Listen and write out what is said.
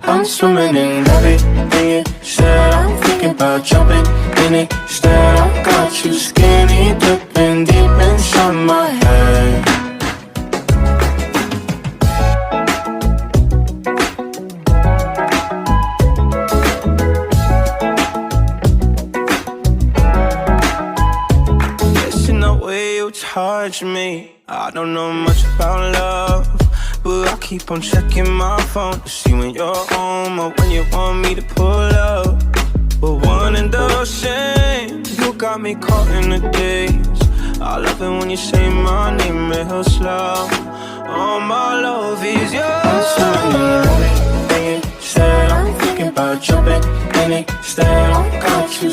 I'm swimming in everything you said. I'm thinking about jumping in it instead. I got you skinny dipping deep inside my head. Guessing the way you touch me, I don't know much about love, but I keep on checking my phone to see when you're home or when you want me to pull up. But one and the same, you got me caught in the days. I love it when you say my name real slow. All my love is yours. I'm swimming in everything you said. I'm thinking about jumping in it instead. I got you